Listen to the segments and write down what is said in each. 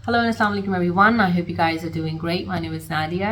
Hello and assalamu alaikum everyone. I hope you guys are doing great. My name is Nadia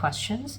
questions.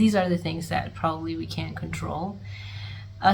These are the things that probably we can't control.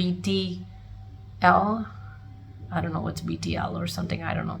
BTL. I don't know what's BTL or something, I don't know.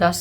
10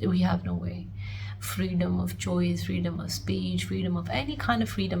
we have no way. Freedom of choice, freedom of speech, freedom of any kind of freedom.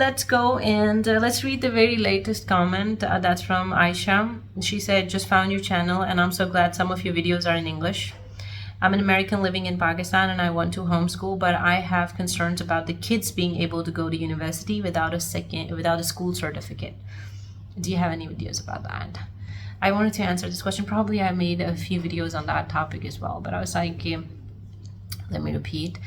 Let's go and let's read the very latest comment. That's from Aisha. She said, just found your channel and I'm so glad some of your videos are in English. I'm an American living in Pakistan and I want to homeschool, but I have concerns about the kids being able to go to university without a school certificate. Do you have any videos about that? I wanted to answer this question. Probably I made a few videos on that topic as well, but I was like, let me repeat.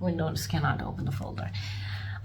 Windows cannot open the folder.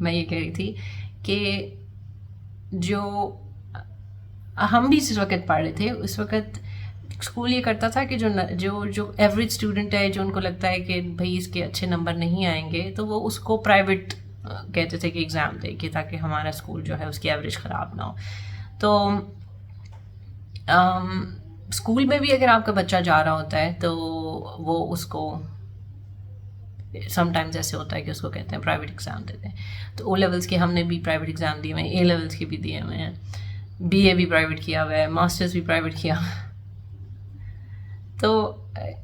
میں یہ کہہ رہی تھی کہ جو ہم بھی جس وقت پڑھ رہے تھے اس وقت اسکول یہ کرتا تھا کہ جو ایوریج اسٹوڈنٹ ہے، جو ان کو لگتا ہے کہ بھائی اس کے اچھے نمبر نہیں آئیں گے، تو وہ اس کو پرائیویٹ کہتے تھے کہ ایگزام دے کے، تاکہ ہمارا اسکول جو ہے اس کی ایوریج خراب نہ ہو. تو اسکول میں بھی اگر آپ کا بچہ جا رہا ہوتا ہے تو وہ اس کو سم ٹائمز ایسے ہوتا ہے کہ اس کو کہتے ہیں پرائیویٹ ایگزام دیتے ہیں. تو او لیولس کے ہم نے بھی پرائیویٹ ایگزام دیے ہوئے ہیں، اے لیولس کے بھی دیے ہوئے ہیں، بی اے بھی پرائیویٹ کیا ہوا ہے، ماسٹرز بھی پرائیویٹ کیا ہوا ہے. تو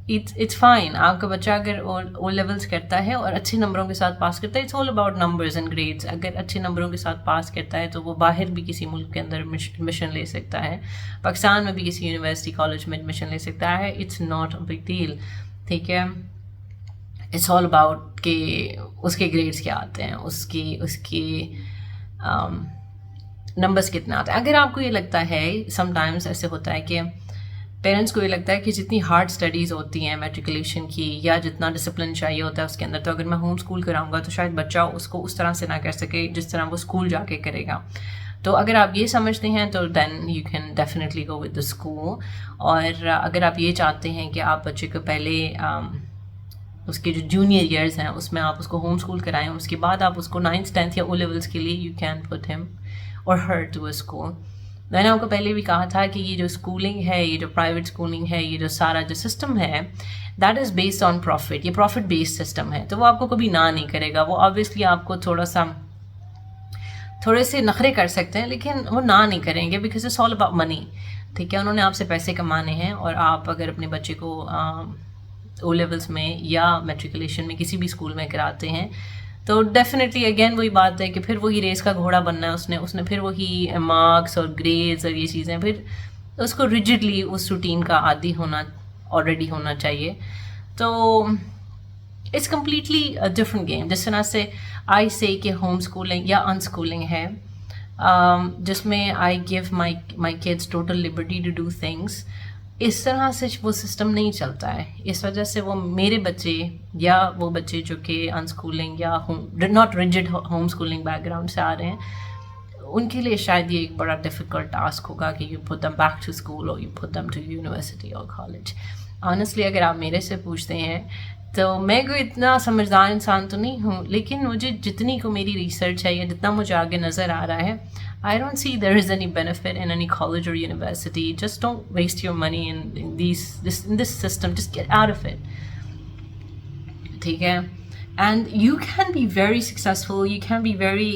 اٹس فائن. آپ کا بچہ اگر او لیولس کرتا ہے اور اچھے نمبروں کے ساتھ پاس کرتا ہے، it's all about numbers and grades. اگر اچھے نمبروں کے ساتھ پاس کرتا ہے تو وہ باہر بھی کسی ملک کے اندر ایڈمیشن لے سکتا ہے، پاکستان میں بھی کسی یونیورسٹی کالج میں ایڈمیشن لے سکتا ہے. It's not a big deal. ٹھیک ہے، اٹس آل اباؤٹ کہ اس کے گریڈس کیا آتے ہیں، اس کی نمبرس کتنے آتے ہیں. اگر آپ کو یہ لگتا ہے، سم ٹائمس ایسے ہوتا ہے کہ پیرنٹس کو یہ لگتا ہے کہ جتنی ہارڈ اسٹڈیز ہوتی ہیں میٹریکولیشن کی، یا جتنا ڈسپلن چاہیے ہوتا ہے اس کے اندر، تو اگر میں ہوم اسکول کراؤں گا تو شاید بچہ اس کو اس طرح سے نہ کر سکے جس طرح وہ اسکول جا کے کرے گا. تو اگر آپ یہ سمجھتے ہیں تو then you can definitely go with the school. اور اگر آپ یہ چاہتے ہیں کہ آپ بچے کو پہلے اس کے جو جونیئر ایئرز ہیں اس میں آپ اس کو ہوم اسکول کرائیں، اس کے بعد آپ اس کو 9th 10th یا او لیولس کے لیے یو کین پٹ ہم اور ہر ٹو اے اسکول. میں نے آپ کو پہلے بھی کہا تھا کہ یہ جو اسکولنگ ہے، یہ جو پرائیویٹ اسکولنگ ہے، یہ جو سارا جو سسٹم ہے، that is based on profit. یہ پروفٹ بیسڈ سسٹم ہے، تو وہ آپ کو کبھی نہ نہیں کرے گا. وہ آبویسلی آپ کو تھوڑے سے نخرے کر سکتے ہیں، لیکن وہ نہ نہیں کریں گے، because it's all about money. ٹھیک ہے، انہوں نے آپ سے پیسے کمانے ہیں، اور آپ اگر اپنے بچے کو او لیولس میں یا میٹریکولیشن میں کسی بھی اسکول میں کراتے ہیں تو ڈیفینیٹلی اگین وہی بات ہے کہ پھر وہی ریس کا گھوڑا بننا ہے. اس نے پھر وہی مارکس اور گریڈز اور یہ چیزیں، پھر اس کو ریجڈلی اس روٹین کا عادی ہونا آلریڈی ہونا چاہیے. تو اٹس کمپلیٹلی ڈفرنٹ گیم. جس طرح سے آئی سے کہ ہوم اسکولنگ یا ان اسکولنگ ہے، جس میں I give my kids total liberty to do things, اس طرح سے وہ سسٹم نہیں چلتا ہے. اس وجہ سے وہ میرے بچے یا وہ بچے جو کہ ان اسکولنگ یا not rigid home schooling back ground سے آ رہے ہیں، ان کے لیے شاید یہ ایک بڑا ڈیفیکلٹ ٹاسک ہوگا کہ you put them back to school اور you put them to university اور کالج. آنیسٹلی اگر آپ میرے سے پوچھتے ہیں تو میں کوئی اتنا سمجھدار انسان تو نہیں ہوں، لیکن مجھے جتنی کو میری ریسرچ ہے یا جتنا مجھے آگے نظر آ رہا ہے، I don't see there is any benefit in any college or university. Just don't waste your money in this system. Just get out of it. ٹھیک ہے. And you can be very successful. You can be very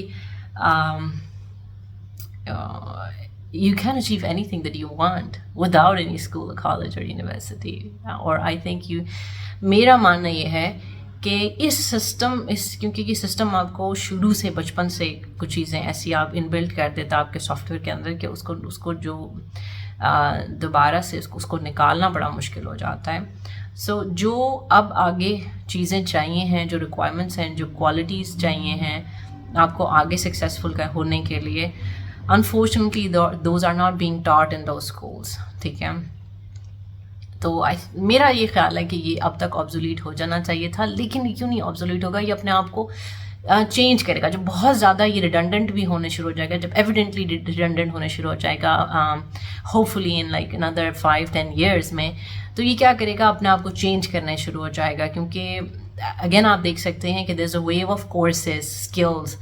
you can achieve anything that you want without any school or college or university. Or I think میرا ماننا یہ ہے کہ اس system کیونکہ یہ system آپ کو شروع سے بچپن سے کچھ چیزیں ایسی آپ ان بلڈ کر دیتا آپ کے سافٹ ویئر کے اندر کہ اس کو جو دوبارہ سے اس کو نکالنا بڑا مشکل ہو جاتا ہے. سو جو اب آگے چیزیں چاہیے ہیں، جو ریکوائرمنٹس ہیں، جو کوالٹیز چاہیے ہیں آپ کو آگے سکسیزفل ہونے کے لیے، unfortunately those are not being taught in those schools. ٹھیک ہے، تو میرا یہ خیال ہے کہ یہ اب تک آبزولیٹ ہو جانا چاہیے تھا. لیکن کیوں نہیں آبزولیٹ ہوگا؟ یہ اپنے آپ کو چینج کرے گا. جب بہت زیادہ یہ ریڈنڈنٹ بھی ہونے شروع ہو جائے گا، جب ایویڈنٹلی ریڈنڈنٹ ہونے شروع ہو جائے گا hopefully in like another 5-10 years میں، تو یہ کیا کرے گا؟ اپنے آپ کو چینج کرنے شروع ہو جائے گا. کیونکہ اگین آپ دیکھ سکتے ہیں کہ there is a view of courses, skills,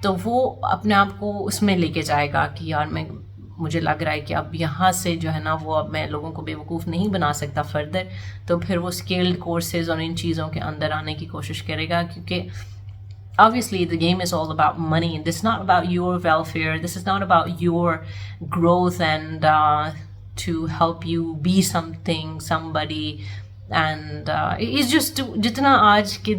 تو وہ اپنے آپ کو اس میں لے کے جائے گا کہ یار مجھے لگ رہا ہے کہ اب یہاں سے جو ہے نا وہ اب میں لوگوں کو بیوقوف نہیں بنا سکتا فردر، تو پھر وہ اسکلڈ کورسز اور ان چیزوں کے اندر آنے کی کوشش کرے گا. کیونکہ obviously the game is all about money. This is not about your welfare. This is not about your growth and to help you be somebody. And it's just جتنا آج کے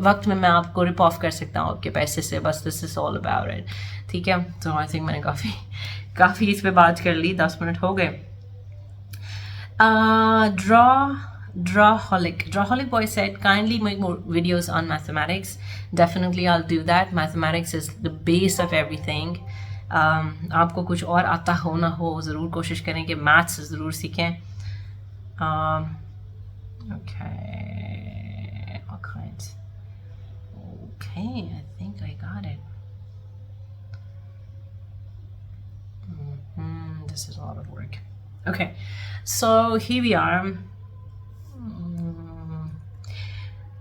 وقت میں آپ کو رپ آف کر سکتا ہوں آپ کے پیسے سے، بس this is all about it. ٹھیک ہے، تو I think میں نے کافی اس پہ بات کر لی، 10 منٹ ہو گئے. Drawholic boy said, kindly make more videos on mathematics. Definitely I'll do that. Mathematics is the base of everything. آپ کو کچھ اور آتا ہو نہ ہو، ضرور کوشش کریں کہ میتھس ضرور سیکھیں. Okay. Okay, I think I got it. This is a lot of work. Okay, so here we are.